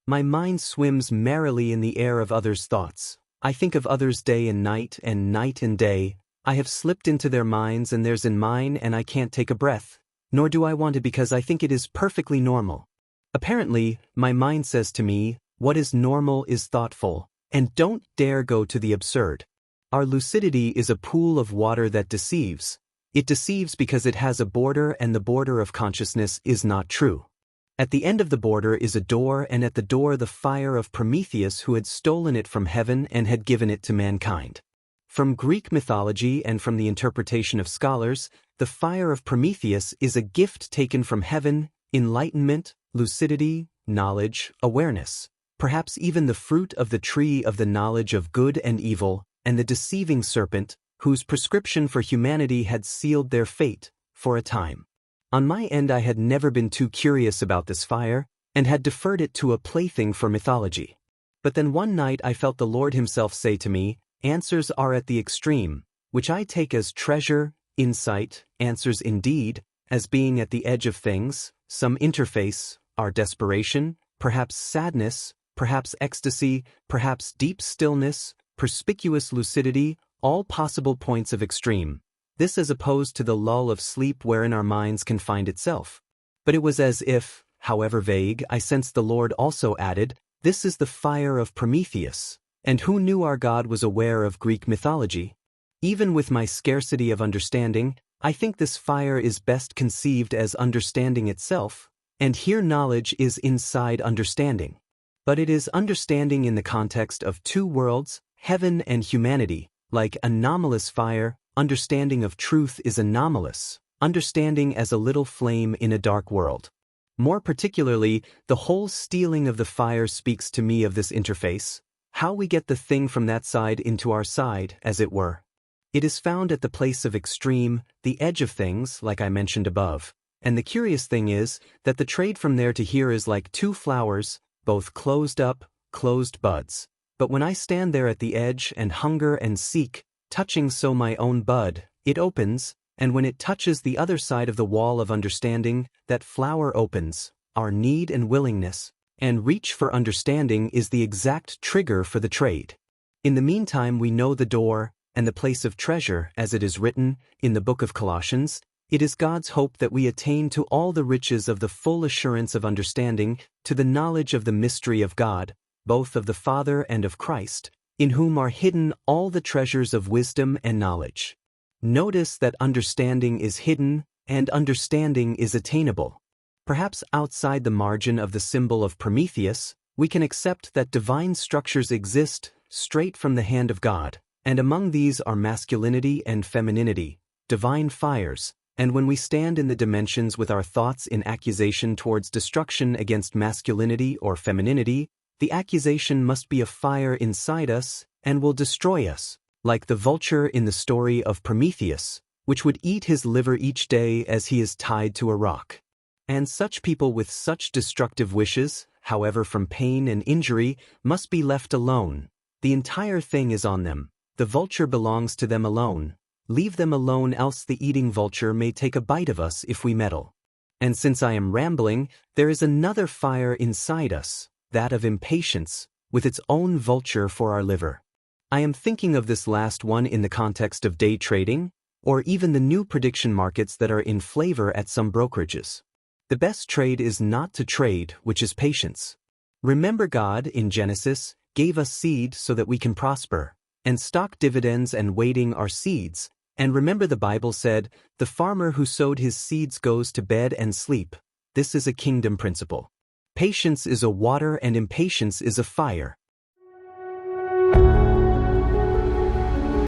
My mind swims merrily in the air of others' thoughts. I think of others day and night and day. I have slipped into their minds and theirs in mine, and I can't take a breath. Nor do I want to, because I think it is perfectly normal. Apparently, my mind says to me, what is normal is thoughtful, and don't dare go to the absurd. Our lucidity is a pool of water that deceives. It deceives because it has a border, and the border of consciousness is not true. At the end of the border is a door, and at the door the fire of Prometheus, who had stolen it from heaven and had given it to mankind. From Greek mythology and from the interpretation of scholars, the fire of Prometheus is a gift taken from heaven, enlightenment, lucidity, knowledge, awareness, perhaps even the fruit of the tree of the knowledge of good and evil, and the deceiving serpent, whose prescription for humanity had sealed their fate, for a time. On my end, I had never been too curious about this fire, and had deferred it to a plaything for mythology. But then one night I felt the Lord himself say to me, answers are at the extreme, which I take as treasure, insight, answers indeed, as being at the edge of things, some interface, our desperation, perhaps sadness, perhaps ecstasy, perhaps deep stillness, perspicuous lucidity, all possible points of extreme. This as opposed to the lull of sleep wherein our minds can find itself. But it was as if, however vague, I sensed the Lord also added, this is the fire of Prometheus, and who knew our God was aware of Greek mythology? Even with my scarcity of understanding, I think this fire is best conceived as understanding itself, and here knowledge is inside understanding. But it is understanding in the context of two worlds, heaven and humanity, like anomalous fire. Understanding of truth is anomalous, understanding as a little flame in a dark world. More particularly, the whole stealing of the fire speaks to me of this interface, how we get the thing from that side into our side, as it were. It is found at the place of extreme, the edge of things, like I mentioned above, and the curious thing is that the trade from there to here is like two flowers, both closed up, closed buds. But when I stand there at the edge and hunger and seek, touching so my own bud, it opens, and when it touches the other side of the wall of understanding, that flower opens, our need and willingness, and reach for understanding is the exact trigger for the trade. In the meantime we know the door, and the place of treasure, as it is written, in the book of Colossians, it is God's hope that we attain to all the riches of the full assurance of understanding, to the knowledge of the mystery of God, both of the Father and of Christ, in whom are hidden all the treasures of wisdom and knowledge. Notice that understanding is hidden, and understanding is attainable. Perhaps outside the margin of the symbol of Prometheus, we can accept that divine structures exist straight from the hand of God, and among these are masculinity and femininity, divine fires, and when we stand in the dimensions with our thoughts in accusation towards destruction against masculinity or femininity, the accusation must be a fire inside us and will destroy us, like the vulture in the story of Prometheus, which would eat his liver each day as he is tied to a rock. And such people with such destructive wishes, however from pain and injury, must be left alone. The entire thing is on them. The vulture belongs to them alone. Leave them alone, else the eating vulture may take a bite of us if we meddle. And since I am rambling, there is another fire inside us, that of impatience, with its own vulture for our liver. I am thinking of this last one in the context of day trading, or even the new prediction markets that are in flavor at some brokerages. The best trade is not to trade, which is patience. Remember, God, in Genesis, gave us seed so that we can prosper, and stock dividends and waiting are seeds, and remember the Bible said, the farmer who sowed his seeds goes to bed and sleep. This is a kingdom principle. Patience is a water and impatience is a fire.